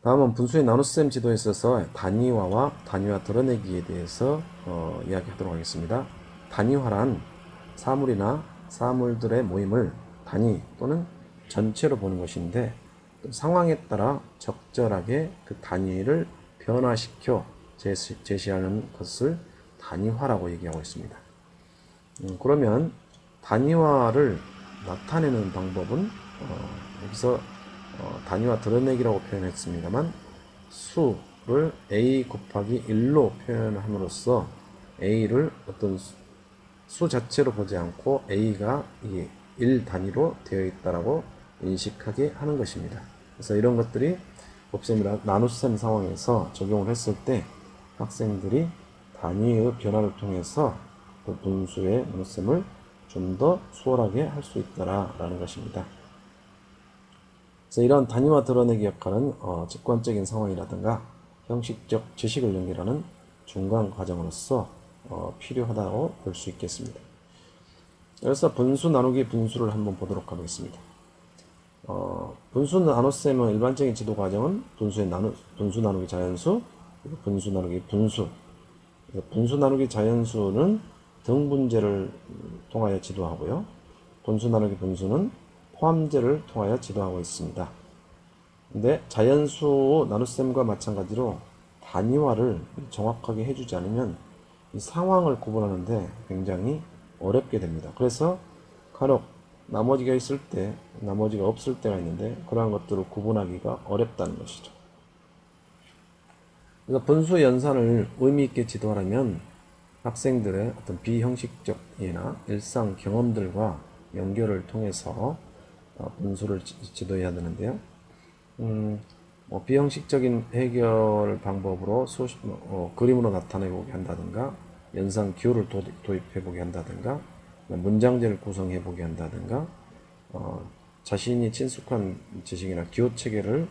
다음은 분수의 나눗셈 지도에 있어서 단위화와 단위화 드러내기에 대해서 이야기하도록 하겠습니다. 단위화란 사물이나 사물들의 모임을 단위 또는 전체로 보는 것인데, 상황에 따라 적절하게 그 단위를 변화시켜 제시하는 것을 단위화라고 얘기하고 있습니다. 그러면 단위화를 나타내는 방법은 여기서 단위화 드러내기라고 표현했습니다만, 수를 a 곱하기 1로 표현함으로써 a를 어떤 수 자체로 보지 않고 a가 1 단위로 되어 있다라고 인식하게 하는 것입니다. 그래서 이런 것들이 곱셈이나 나눗셈 상황에서 적용을 했을 때 학생들이 단위의 변화를 통해서 그 분수의 나눗셈을 좀 더 수월하게 할 수 있다라는 것입니다. 그래서 이러한 단위화 드러내기 역할은 직관적인 상황이라든가 형식적 지식을 연결하는 중간 과정으로서 필요하다고 볼 수 있겠습니다. 그래서 분수 나누기 분수를 한번 보도록 하겠습니다. 분수 나눗셈의 일반적인 지도 과정은 분수 나누기 자연수, 분수 나누기 분수. 분수 나누기 자연수는 등분제를 통하여 지도하고요. 분수 나누기 분수는 포함제를 통하여 지도하고 있습니다. 근데 자연수 나눗셈과 마찬가지로 단위화를 정확하게 해주지 않으면 이 상황을 구분하는데 굉장히 어렵게 됩니다. 그래서 간혹 나머지가 있을 때, 나머지가 없을 때가 있는데 그러한 것들을 구분하기가 어렵다는 것이죠. 그래서 분수 연산을 의미 있게 지도하려면 학생들의 어떤 비형식적 이해나 일상 경험들과 연결을 통해서 분수를 지도해야 되는데요. 비형식적인 해결 방법으로 그림으로 나타내보게 한다든가, 연산 기호를 도입해보게 한다든가, 문장제를 구성해보게 한다든가, 자신이 친숙한 지식이나 기호 체계를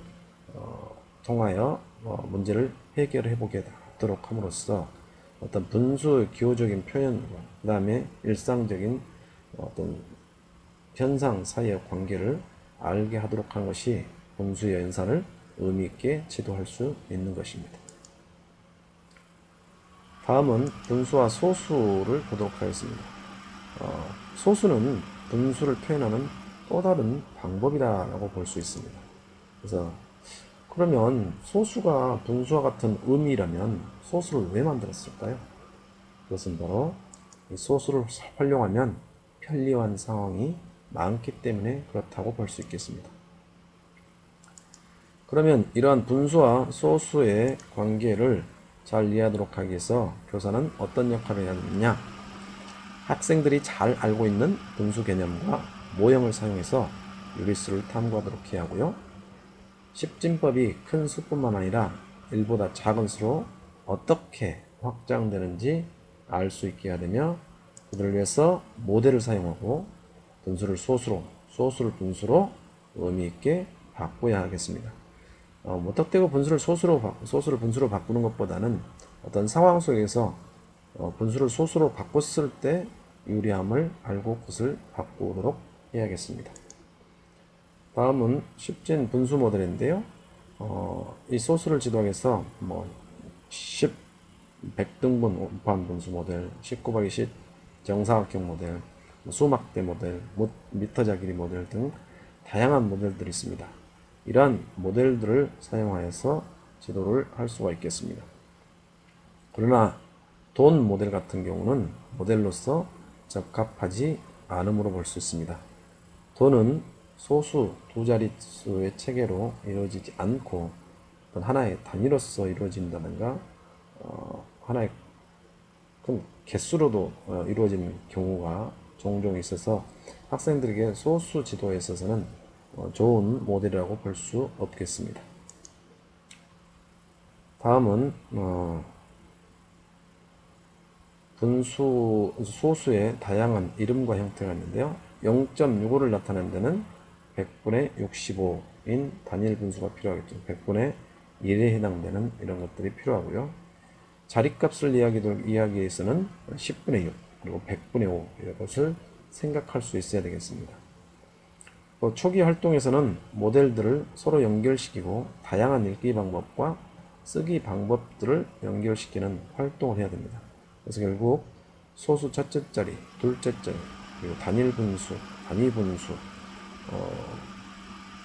통하여 문제를 해결해보게 하도록 함으로써 어떤 분수의 기호적인 표현과 그 다음에 일상적인 어떤 현상 사이의 관계를 알게 하도록 하는 것이 분수의 연산을 의미 있게 지도할 수 있는 것입니다. 다음은 분수와 소수를 보도록 하겠습니다. 소수는 분수를 표현하는 또 다른 방법이라고 볼 수 있습니다. 그래서 그러면 소수가 분수와 같은 의미라면 소수를 왜 만들었을까요? 그것은 바로 이 소수를 활용하면 편리한 상황이 많기 때문에 그렇다고 볼 수 있겠습니다. 그러면 이러한 분수와 소수의 관계를 잘 이해하도록 하기 위해서 교사는 어떤 역할을 해야 되느냐? 학생들이 잘 알고 있는 분수 개념과 모형을 사용해서 유리수를 탐구하도록 해야 하고요. 십진법이 큰 수뿐만 아니라 1보다 작은 수로 어떻게 확장되는지 알 수 있게 해야 되며, 그들을 위해서 모델을 사용하고 분수를 소수로, 소수를 분수로 의미 있게 바꿔야 하겠습니다. 무턱대고 분수를 소수를 분수로 바꾸는 것보다는 어떤 상황 속에서 분수를 소수로 바꿨을 때 유리함을 알고 그것을 바꾸도록 해야겠습니다. 다음은 십진 분수 모델인데요. 이 소수를 지도하기 위해서 100등분 우판 분수 모델, 10 곱하기 10 정사각형 모델, 수막대 모델, 미터자 길이 모델 등 다양한 모델들이 있습니다. 이러한 모델들을 사용하여서 지도를 할 수가 있겠습니다. 그러나 돈 모델 같은 경우는 모델로서 적합하지 않음으로 볼 수 있습니다. 돈은 소수 두 자릿수의 체계로 이루어지지 않고 어떤 하나의 단위로서 이루어진다든가 하나의 큰 개수로도 이루어지는 경우가 종종 있어서 학생들에게 소수 지도에 있어서는 좋은 모델이라고 볼 수 없겠습니다. 다음은 소수의 다양한 이름과 형태가 있는데요. 0.65를 나타내는 데는 100분의 65인 단일 분수가 필요하겠죠. 100분의 1에 해당되는 이런 것들이 필요하고요. 자릿값을 이야기하기 위해서는 10분의 6 그리고 100분의 5 이것을 생각할 수 있어야 되겠습니다. 초기 활동에서는 모델들을 서로 연결시키고 다양한 읽기 방법과 쓰기 방법들을 연결시키는 활동을 해야 됩니다. 그래서 결국 소수 첫째 자리, 둘째 자리, 그리고 단일 분수, 단위 분수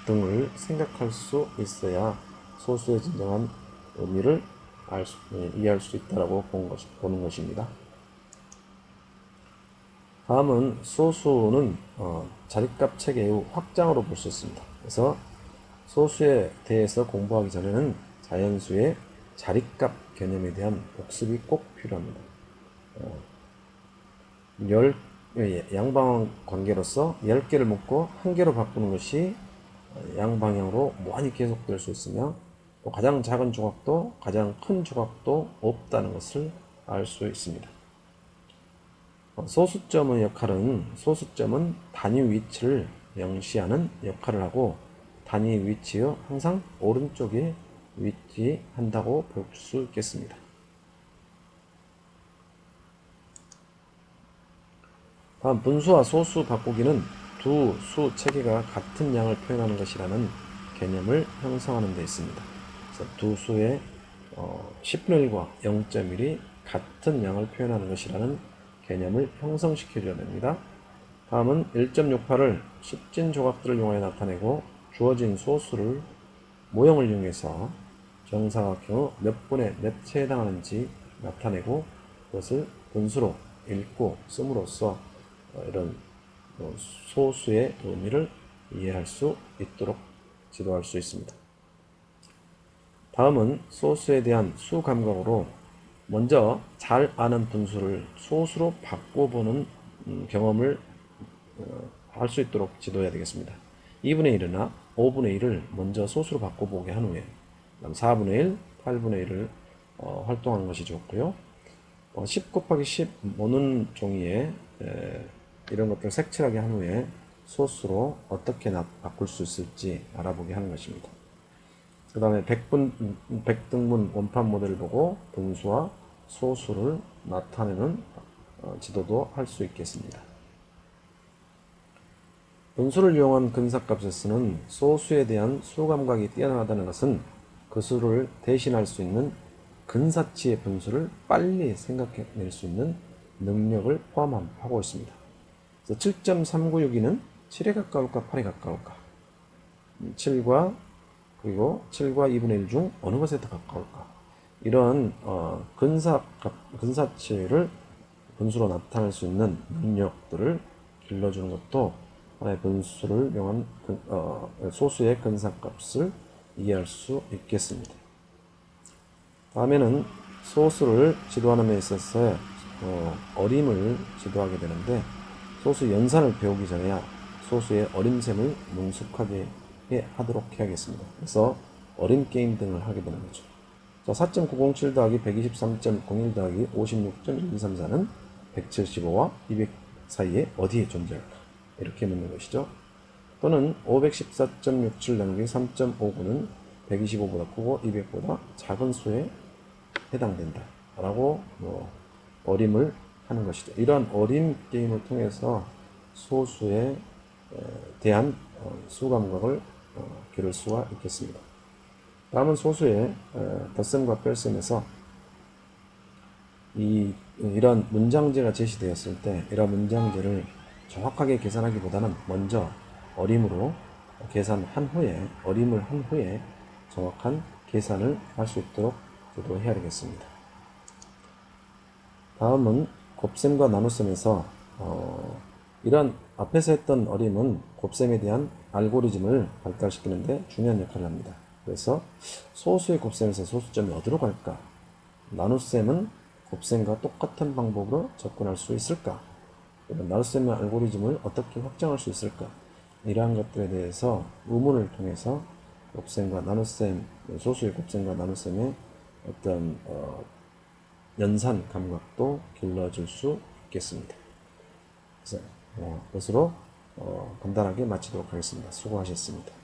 등을 생각할 수 있어야 소수의 진정한 의미를 이해할 수 있다고 보는 것입니다. 다음은 소수는 자리값 체계의 확장으로 볼 수 있습니다. 그래서 소수에 대해서 공부하기 전에는 자연수의 자리값 개념에 대한 복습이 꼭 필요합니다. 양방향 관계로서 10개를 묶고 1개로 바꾸는 것이 양방향으로 무한히 계속될 수 있으며 또 가장 작은 조각도 가장 큰 조각도 없다는 것을 알 수 있습니다. 소수점의 역할은 소수점은 단위 위치를 명시하는 역할을 하고 단위 위치의 항상 오른쪽에 위치한다고 볼 수 있겠습니다. 다음 분수와 소수 바꾸기는 두 수 체계가 같은 양을 표현하는 것이라는 개념을 형성하는 데 있습니다. 그래서 두 수의 10분의 1과 0.1이 같은 양을 표현하는 것이라는 개념을 형성시켜줘야 됩니다. 다음은 1.68을 10진 조각들을 이용하여 나타내고 주어진 소수를 모형을 이용해서 정사각형의 몇 분의 몇에 해당하는지 나타내고 그것을 분수로 읽고 씀으로써 이런 소수의 의미를 이해할 수 있도록 지도할 수 있습니다. 다음은 소수에 대한 수 감각으로 먼저 잘 아는 분수를 소수로 바꿔보는 경험을 할 수 있도록 지도해야 되겠습니다. 2분의 1이나 5분의 1을 먼저 소수로 바꿔보게 한 후에 4분의 1, 8분의 1을 활동하는 것이 좋고요. 10 곱하기 10 모는 종이에 이런 것들을 색칠하게 한 후에 소수로 어떻게 바꿀 수 있을지 알아보게 하는 것입니다. 그 다음에 백등분 원판 모델을 보고 분수와 소수를 나타내는 지도도 할 수 있겠습니다. 분수를 이용한 근사값에서는 소수에 대한 수감각이 뛰어나다는 것은 그 수를 대신할 수 있는 근사치의 분수를 빨리 생각해낼 수 있는 능력을 포함하고 있습니다. 7.396이는 7에 가까울까 8에 가까울까 7과 그리고 7과 2분의 1 중 어느 것에 더 가까울까 이런 근사치를 분수로 나타낼 수 있는 능력들을 길러주는 것도 하나의 분수를 이용한 소수의 근사값을 이해할 수 있겠습니다. 다음에는 소수를 지도하는 데 있어서 어림을 지도하게 되는데 소수 연산을 배우기 전에야 소수의 어림셈을 능숙하게 하도록 해야겠습니다. 그래서 어림 게임 등을 하게 되는 거죠. 자, 4.907 더하기 123.01 더하기 56.1234는 175와 200 사이에 어디에 존재할까? 이렇게 묻는 것이죠. 또는 514.67 나누기 3.59는 125보다 크고 200보다 작은 수에 해당된다. 라고 어림을 하는 것이죠. 이러한 어림 게임을 통해서 소수에 대한 수감각을 기를 수가 있겠습니다. 다음은 소수의 덧셈과 뺄셈에서 이런 문장제가 제시되었을 때 이런 문장제를 정확하게 계산하기보다는 먼저 어림으로 계산한 후에 어림을 한 후에 정확한 계산을 할 수 있도록 지도해야 되겠습니다. 다음은 곱셈과 나눗셈에서 이런 앞에서 했던 어림은 곱셈에 대한 알고리즘을 발달시키는데 중요한 역할을 합니다. 그래서 소수의 곱셈에서 소수점이 어디로 갈까? 나눗셈은 곱셈과 똑같은 방법으로 접근할 수 있을까? 나눗셈의 알고리즘을 어떻게 확장할 수 있을까? 이러한 것들에 대해서 의문을 통해서 곱셈과 나눗셈, 소수의 곱셈과 나눗셈의 어떤 연산 감각도 길러줄 수 있겠습니다. 그래서 그것으로 간단하게 마치도록 하겠습니다. 수고하셨습니다.